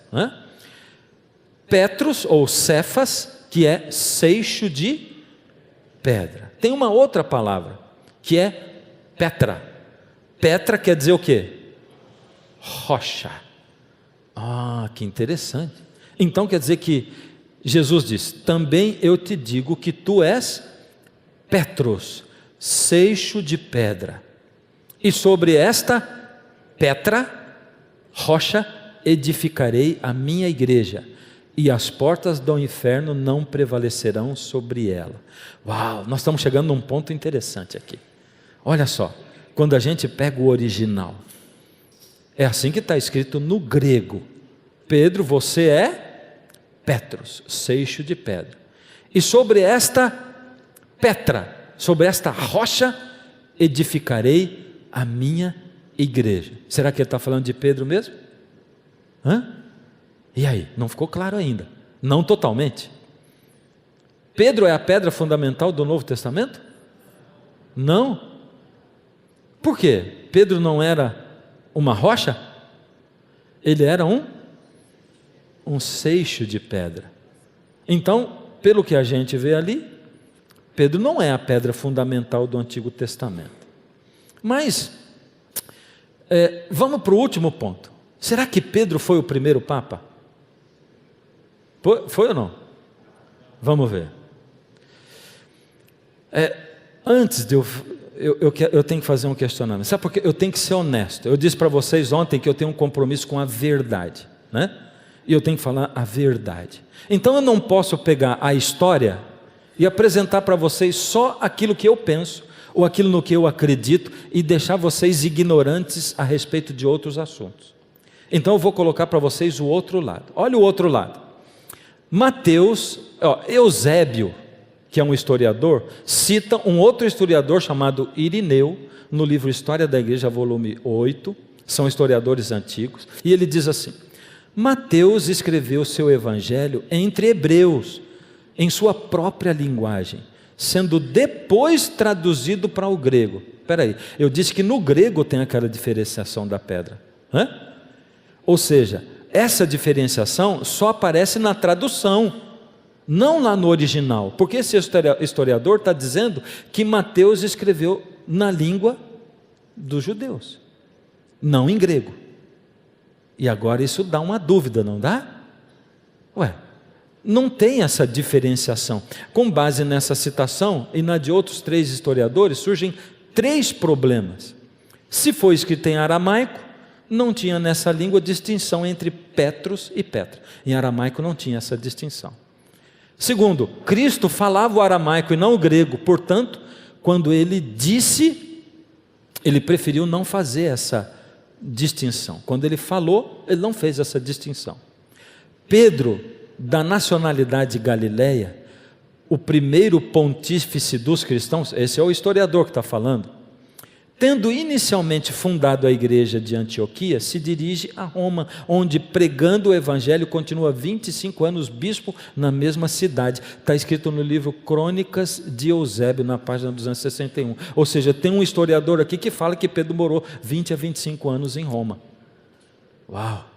Petros ou Cefas, que é seixo de pedra. Tem uma outra palavra que é Petra. Petra quer dizer o quê? Rocha. Que interessante. Então quer dizer que Jesus diz: também eu te digo que tu és Petros, seixo de pedra, e sobre esta Petra, rocha, edificarei a minha igreja, e as portas do inferno não prevalecerão sobre ela. Uau, nós estamos chegando num ponto interessante aqui. Olha só, quando a gente pega o original, é assim que está escrito no grego: Pedro, você é Petros, seixo de pedra, e sobre esta Petra, sobre esta rocha, edificarei a minha igreja. Será que ele está falando de Pedro mesmo? E aí? Não ficou claro ainda. Não totalmente. Pedro é a pedra fundamental do Novo Testamento? Não. Por quê? Pedro não era uma rocha? Ele era um seixo de pedra. Então, pelo que a gente vê ali, Pedro não é a pedra fundamental do Antigo Testamento. Mas, vamos para o último ponto. Será que Pedro foi o primeiro Papa? Foi ou não? Vamos ver. Antes de eu tenho que fazer um questionamento. Sabe por quê? Eu tenho que ser honesto. Eu disse para vocês ontem que eu tenho um compromisso com a verdade, né? E eu tenho que falar a verdade. Então eu não posso pegar a história e apresentar para vocês só aquilo que eu penso, ou aquilo no que eu acredito, e deixar vocês ignorantes a respeito de outros assuntos. Então eu vou colocar para vocês o outro lado. Olha o outro lado. Mateus, Eusébio, que é um historiador, cita um outro historiador chamado Irineu, no livro História da Igreja, volume 8, são historiadores antigos, e ele diz assim: Mateus escreveu seu evangelho entre hebreus, em sua própria linguagem, sendo depois traduzido para o grego. Espera aí, eu disse que no grego tem aquela diferenciação da pedra, ou seja, essa diferenciação só aparece na tradução, não lá no original, porque esse historiador está dizendo que Mateus escreveu na língua dos judeus, não em grego. E agora isso dá uma dúvida, não dá? Não tem essa diferenciação. Com base nessa citação e na de outros 3 historiadores, surgem 3 problemas. Se foi escrito em aramaico, não tinha nessa língua distinção entre Petros e Petra. Em aramaico não tinha essa distinção. Segundo, Cristo falava o aramaico e não o grego, portanto, quando ele disse, ele preferiu não fazer essa distinção. Quando ele falou, ele não fez essa distinção. Pedro, da nacionalidade galileia, o primeiro pontífice dos cristãos, esse é o historiador que está falando, tendo inicialmente fundado a igreja de Antioquia, se dirige a Roma, onde, pregando o evangelho, continua 25 anos bispo na mesma cidade. Está escrito no livro Crônicas de Eusébio, na página 261. Ou seja, tem um historiador aqui que fala que Pedro morou 20 a 25 anos em Roma. Uau!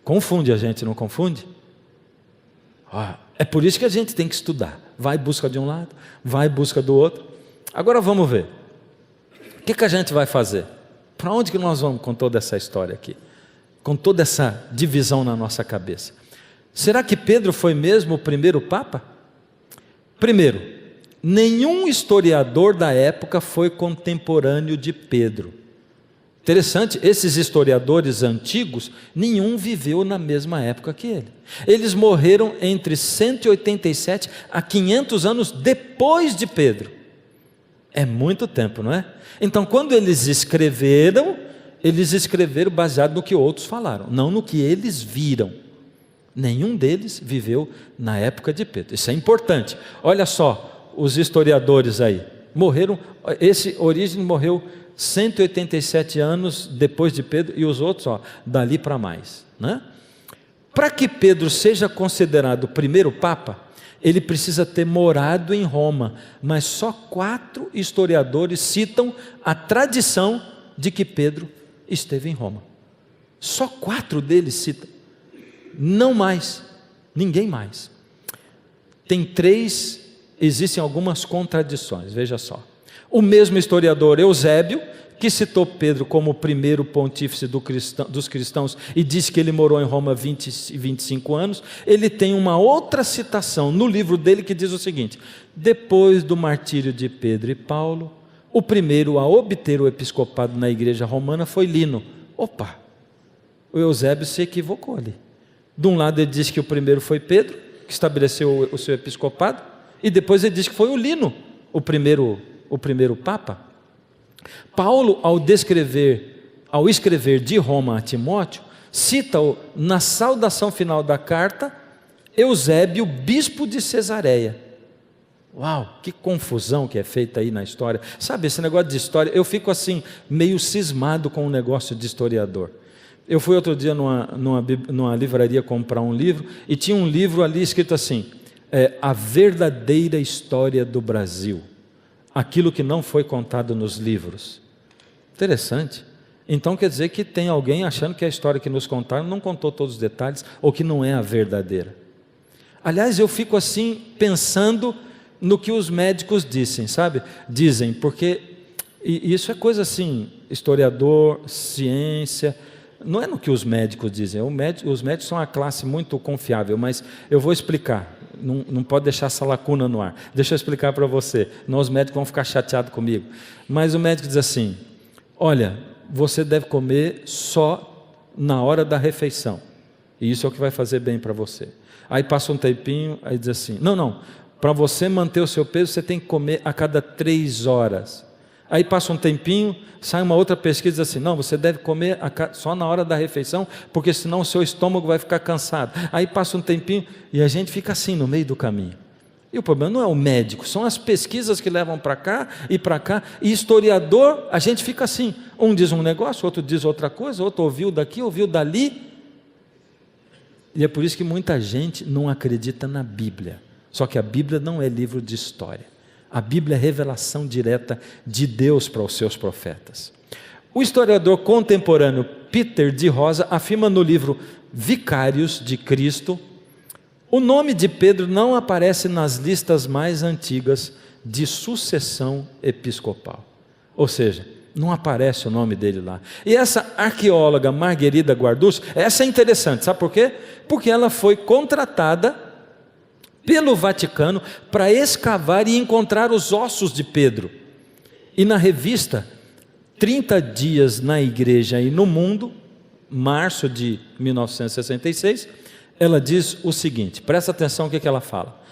Confunde a gente, não confunde? É por isso que a gente tem que estudar. Vai em busca de um lado, vai em busca do outro. Agora vamos ver. O que a gente vai fazer? Para onde que nós vamos com toda essa história aqui? Com toda essa divisão na nossa cabeça? Será que Pedro foi mesmo o primeiro Papa? Primeiro, nenhum historiador da época foi contemporâneo de Pedro. Interessante, esses historiadores antigos, nenhum viveu na mesma época que ele. Eles morreram entre 187 a 500 anos depois de Pedro. É muito tempo, não é? Então, quando eles escreveram baseado no que outros falaram, não no que eles viram. Nenhum deles viveu na época de Pedro. Isso é importante. Olha só, os historiadores aí morreram, esse Orígenes morreu 187 anos depois de Pedro, e os outros, dali para mais, né? Para que Pedro seja considerado o primeiro Papa, ele precisa ter morado em Roma, mas só 4 historiadores citam a tradição de que Pedro esteve em Roma. Só 4 deles citam, não mais, ninguém mais. Existem algumas contradições, veja só. O mesmo historiador Eusébio, que citou Pedro como o primeiro pontífice dos cristãos e disse que ele morou em Roma 25 anos, ele tem uma outra citação no livro dele que diz o seguinte: depois do martírio de Pedro e Paulo, o primeiro a obter o episcopado na igreja romana foi Lino. Opa, o Eusébio se equivocou ali. De um lado ele diz que o primeiro foi Pedro, que estabeleceu o seu episcopado, e depois ele diz que foi o Lino, o primeiro papa. Paulo, ao escrever de Roma a Timóteo, cita-o na saudação final da carta, Eusébio, bispo de Cesareia. Uau, que confusão que é feita aí na história. Sabe, esse negócio de história, eu fico assim, meio cismado com o negócio de historiador. Eu fui outro dia numa livraria comprar um livro, e tinha um livro ali escrito assim, A Verdadeira História do Brasil. Aquilo que não foi contado nos livros. Interessante. Então quer dizer que tem alguém achando que a história que nos contaram não contou todos os detalhes, ou que não é a verdadeira. Aliás, eu fico assim pensando no que os médicos dizem, porque isso é coisa assim, historiador, ciência, não é no que os médicos dizem. Os médicos são uma classe muito confiável, mas eu vou explicar. Não pode deixar essa lacuna no ar. Deixa eu explicar para você, senão os médicos vão ficar chateados comigo. Mas o médico diz assim: olha, você deve comer só na hora da refeição, e isso é o que vai fazer bem para você. Aí passa um tempinho, aí diz assim: não, para você manter o seu peso, você tem que comer a cada 3 horas. Aí passa um tempinho, sai uma outra pesquisa e diz assim: não, você deve comer só na hora da refeição, porque senão o seu estômago vai ficar cansado. Aí passa um tempinho e a gente fica assim no meio do caminho. E o problema não é o médico, são as pesquisas que levam para cá, e historiador, a gente fica assim, um diz um negócio, outro diz outra coisa, outro ouviu daqui, ouviu dali. E é por isso que muita gente não acredita na Bíblia. Só que a Bíblia não é livro de história. A Bíblia é revelação direta de Deus para os seus profetas. O historiador contemporâneo Peter de Rosa afirma no livro Vicários de Cristo: o nome de Pedro não aparece nas listas mais antigas de sucessão episcopal. Ou seja, não aparece o nome dele lá. E essa arqueóloga Margarida Guardus, essa é interessante, sabe por quê? Porque ela foi contratada pelo Vaticano para escavar e encontrar os ossos de Pedro. E na revista 30 Dias na Igreja e no Mundo, março de 1966, ela diz o seguinte, presta atenção o que ela fala: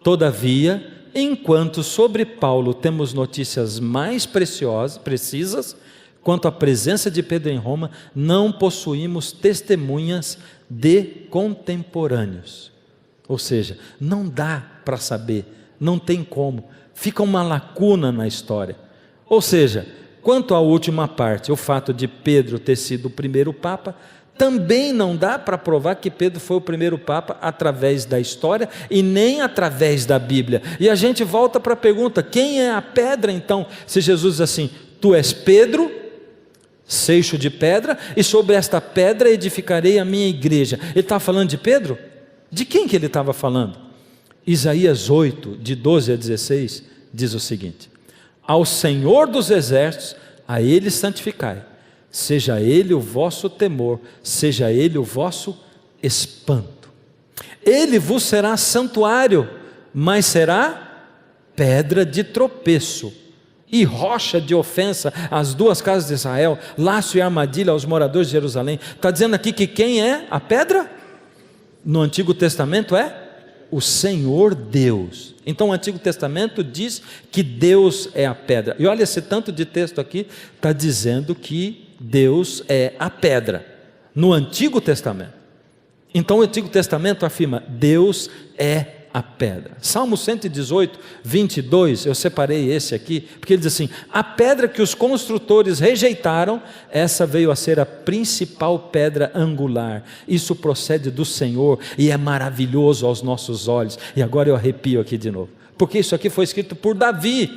todavia, enquanto sobre Paulo temos notícias mais precisas, quanto à presença de Pedro em Roma, não possuímos testemunhas de contemporâneos. Ou seja, não dá para saber, não tem como, fica uma lacuna na história. Ou seja, quanto à última parte, o fato de Pedro ter sido o primeiro Papa, também não dá para provar que Pedro foi o primeiro Papa através da história e nem através da Bíblia. E a gente volta para a pergunta: quem é a pedra então? Se Jesus diz assim: tu és Pedro, seixo de pedra, e sobre esta pedra edificarei a minha igreja. Ele está falando de Pedro? De quem que ele estava falando? Isaías 8, de 12 a 16, diz o seguinte: ao Senhor dos exércitos, a Ele santificai, seja Ele o vosso temor, seja Ele o vosso espanto. Ele vos será santuário, mas será pedra de tropeço e rocha de ofensa às 2 casas de Israel, laço e armadilha aos moradores de Jerusalém. Está dizendo aqui que quem é a pedra? No Antigo Testamento é o Senhor Deus. Então o Antigo Testamento diz que Deus é a pedra. E olha, esse tanto de texto aqui está dizendo que Deus é a pedra, no Antigo Testamento. Então o Antigo Testamento afirma: Deus é a pedra. Salmo 118, 22, eu separei esse aqui, porque ele diz assim: a pedra que os construtores rejeitaram, essa veio a ser a principal pedra angular. Isso procede do Senhor e é maravilhoso aos nossos olhos. E agora eu arrepio aqui de novo, porque isso aqui foi escrito por Davi,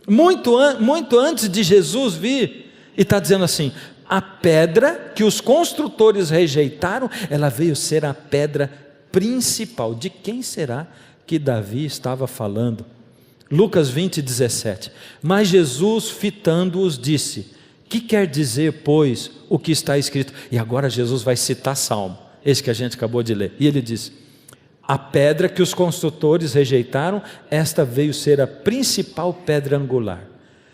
muito antes de Jesus vir, e está dizendo assim: a pedra que os construtores rejeitaram, ela veio ser a pedra principal. De quem será que Davi estava falando? Lucas 20, 17. Mas Jesus, fitando-os, disse: que quer dizer, pois, o que está escrito? E agora Jesus vai citar Salmo, esse que a gente acabou de ler. E ele diz: a pedra que os construtores rejeitaram, esta veio ser a principal pedra angular.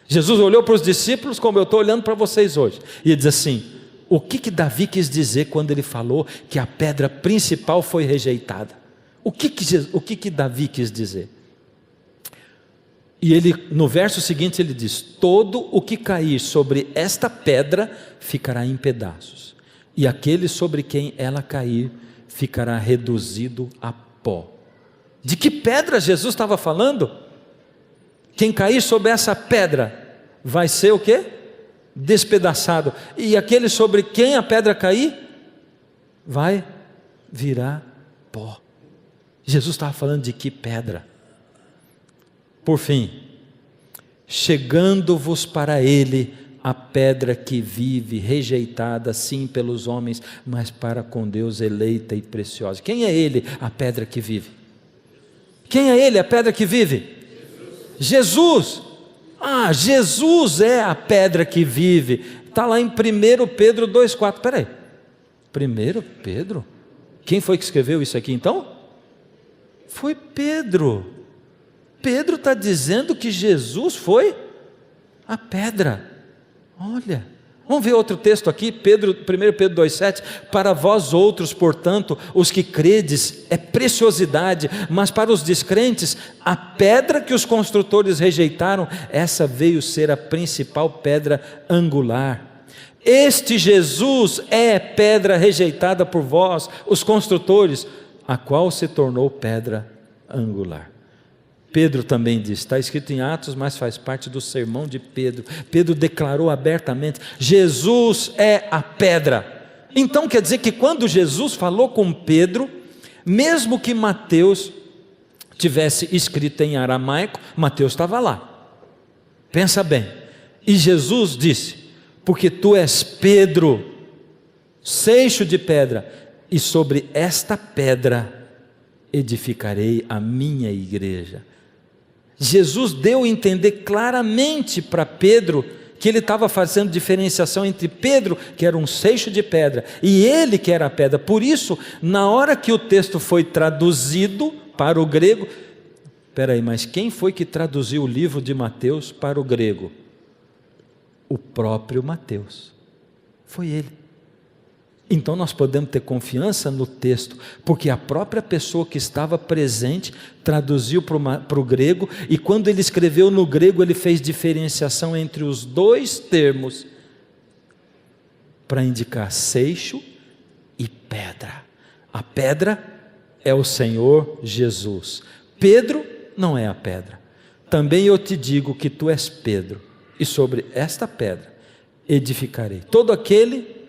Jesus olhou para os discípulos como eu estou olhando para vocês hoje, e ele diz assim: o que Davi quis dizer quando ele falou que a pedra principal foi rejeitada? O que Davi quis dizer? E ele, no verso seguinte, ele diz: todo o que cair sobre esta pedra ficará em pedaços, e aquele sobre quem ela cair ficará reduzido a pó. De que pedra Jesus estava falando? Quem cair sobre essa pedra vai ser o quê? Despedaçado. E aquele sobre quem a pedra cair vai virar pó. Jesus estava falando de que pedra? Por fim, chegando-vos para ele a pedra que vive, rejeitada sim pelos homens, mas para com Deus eleita e preciosa. Quem é ele, a pedra que vive? Quem é ele, a pedra que vive? Jesus. Ah, Jesus é a pedra que vive. Está lá em 1 Pedro 2,4. Espera aí, 1 Pedro? Quem foi que escreveu isso aqui então? Foi Pedro. Pedro está dizendo que Jesus foi a pedra. Olha, vamos ver outro texto aqui, 1 Pedro 2,7. Para vós outros, portanto, os que credes, é preciosidade, mas para os descrentes, a pedra que os construtores rejeitaram, essa veio ser a principal pedra angular. Este Jesus é pedra rejeitada por vós, os construtores, a qual se tornou pedra angular. Pedro também diz, está escrito em Atos, mas faz parte do sermão de Pedro. Pedro declarou abertamente: Jesus é a pedra. Então quer dizer que quando Jesus falou com Pedro, mesmo que Mateus tivesse escrito em aramaico, Mateus estava lá. Pensa bem. E Jesus disse: porque tu és Pedro, seixo de pedra, e sobre esta pedra edificarei a minha igreja. Jesus deu a entender claramente para Pedro que ele estava fazendo diferenciação entre Pedro, que era um seixo de pedra, e ele que era a pedra. Por isso, na hora que o texto foi traduzido para o grego, espera aí, mas quem foi que traduziu o livro de Mateus para o grego? O próprio Mateus. Foi ele. Então nós podemos ter confiança no texto, porque a própria pessoa que estava presente traduziu para o grego, e quando ele escreveu no grego, ele fez diferenciação entre os dois termos, para indicar seixo e pedra. A pedra é o Senhor Jesus. Pedro não é a pedra. Também eu te digo que tu és Pedro, e sobre esta pedra edificarei todo aquele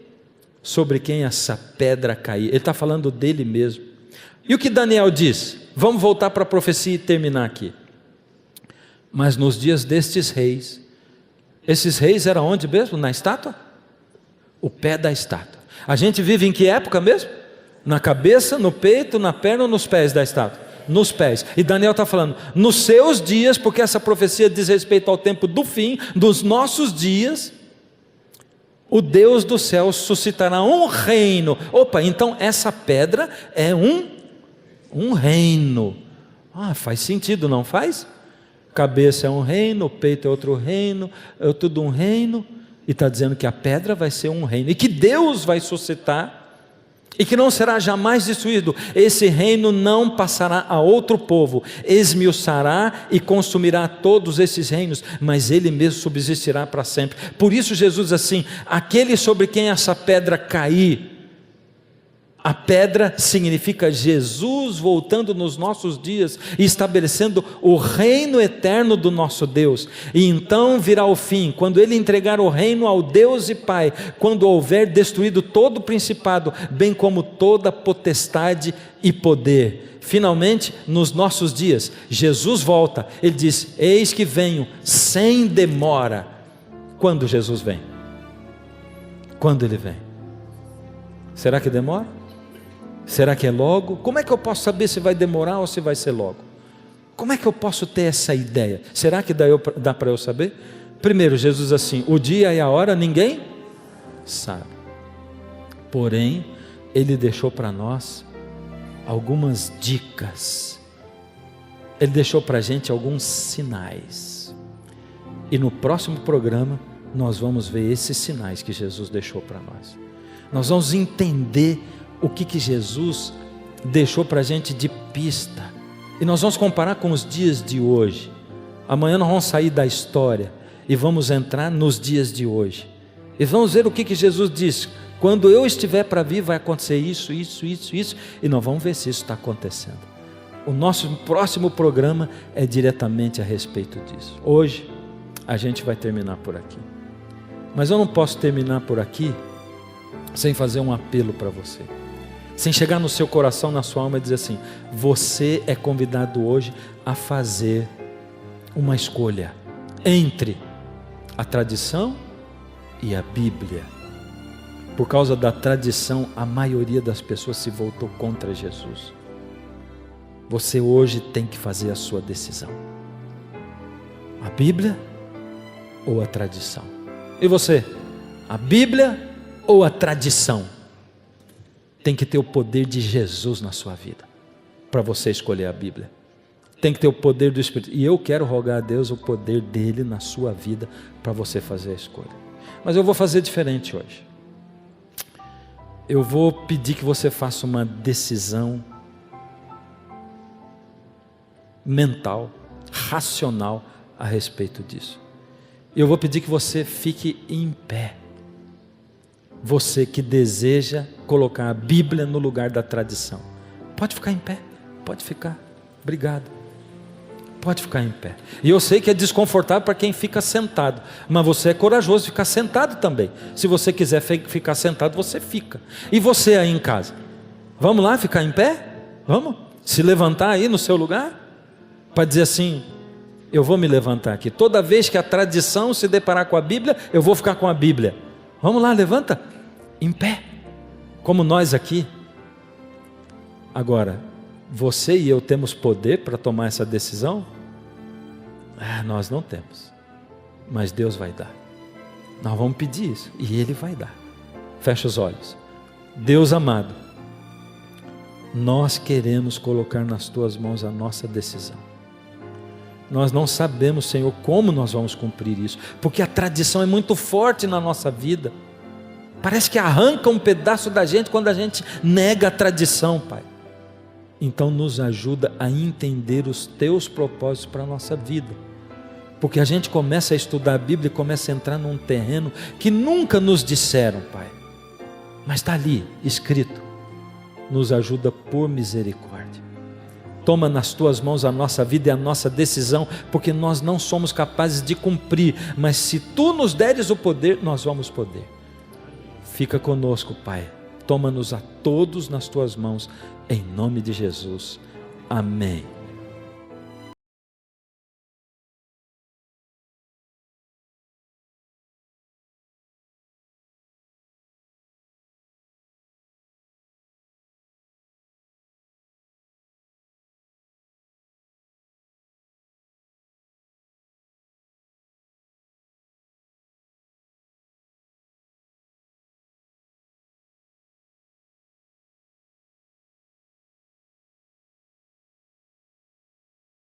sobre quem essa pedra cair. Ele está falando dele mesmo. E o que Daniel diz? Vamos voltar para a profecia e terminar aqui. Mas nos dias destes reis, esses reis eram onde mesmo? Na estátua? O pé da estátua. A gente vive em que época mesmo? Na cabeça, no peito, na perna ou nos pés da estátua? Nos pés. E Daniel está falando, nos seus dias, porque essa profecia diz respeito ao tempo do fim, dos nossos dias, o Deus do céu suscitará um reino. Opa, então essa pedra é um reino. Ah, faz sentido, não faz? Cabeça é um reino, o peito é outro reino, é tudo um reino. E está dizendo que a pedra vai ser um reino, e que Deus vai suscitar, e que não será jamais destruído. Esse reino não passará a outro povo, esmiuçará e consumirá todos esses reinos, mas ele mesmo subsistirá para sempre. Por isso Jesus diz assim: aquele sobre quem essa pedra cair, a pedra significa Jesus voltando nos nossos dias e estabelecendo o reino eterno do nosso Deus. E então virá o fim, quando ele entregar o reino ao Deus e Pai, quando houver destruído todo o principado, bem como toda potestade e poder. Finalmente, nos nossos dias, Jesus volta. Ele diz: eis que venho sem demora. Quando Jesus vem? Quando ele vem? Será que demora? Será que é logo? Como é que eu posso saber se vai demorar ou se vai ser logo? Como é que eu posso ter essa ideia? Será que dá para eu saber? Primeiro, Jesus assim, o dia e a hora ninguém sabe. Porém, Ele deixou para nós algumas dicas. Ele deixou para a gente alguns sinais. E no próximo programa, nós vamos ver esses sinais que Jesus deixou para nós. Nós vamos entender o que Jesus deixou para a gente de pista. E nós vamos comparar com os dias de hoje. Amanhã nós vamos sair da história e vamos entrar nos dias de hoje. E vamos ver o que Jesus disse. Quando eu estiver para vir, vai acontecer isso. E nós vamos ver se isso está acontecendo. O nosso próximo programa é diretamente a respeito disso. Hoje, a gente vai terminar por aqui. Mas eu não posso terminar por aqui sem fazer um apelo para você. Sem chegar no seu coração, na sua alma e dizer assim: você é convidado hoje a fazer uma escolha entre a tradição e a Bíblia. Por causa da tradição, a maioria das pessoas se voltou contra Jesus. Você hoje tem que fazer a sua decisão: a Bíblia ou a tradição? E você? A Bíblia ou a tradição? Tem que ter o poder de Jesus na sua vida para você escolher a Bíblia. Tem que ter o poder do Espírito. E eu quero rogar a Deus o poder dele na sua vida para você fazer a escolha. Mas eu vou fazer diferente hoje. Eu vou pedir que você faça uma decisão mental, racional a respeito disso. Eu vou pedir que você fique em pé. Você que deseja colocar a Bíblia no lugar da tradição, pode ficar em pé, pode ficar, obrigado, pode ficar em pé. E eu sei que é desconfortável para quem fica sentado, mas você é corajoso de ficar sentado também. Se você quiser ficar sentado, você fica. E você aí em casa, vamos lá ficar em pé? Vamos? Se levantar aí no seu lugar, para dizer assim: eu vou me levantar aqui, toda vez que a tradição se deparar com a Bíblia, eu vou ficar com a Bíblia. Vamos lá, levanta, em pé, como nós aqui. Agora, você e eu temos poder para tomar essa decisão? Nós não temos, mas Deus vai dar. Nós vamos pedir isso, e Ele vai dar. Fecha os olhos. Deus amado, nós queremos colocar nas Tuas mãos a nossa decisão. Nós não sabemos, Senhor, como nós vamos cumprir isso, porque a tradição é muito forte na nossa vida. Parece que arranca um pedaço da gente quando a gente nega a tradição, Pai. Então nos ajuda a entender os Teus propósitos para a nossa vida, porque a gente começa a estudar a Bíblia e começa a entrar num terreno que nunca nos disseram, Pai, mas está ali escrito. Nos ajuda por misericórdia. Toma nas Tuas mãos a nossa vida e a nossa decisão, porque nós não somos capazes de cumprir, mas se Tu nos deres o poder, nós vamos poder. Fica conosco, Pai. Toma-nos a todos nas Tuas mãos, em nome de Jesus. Amém.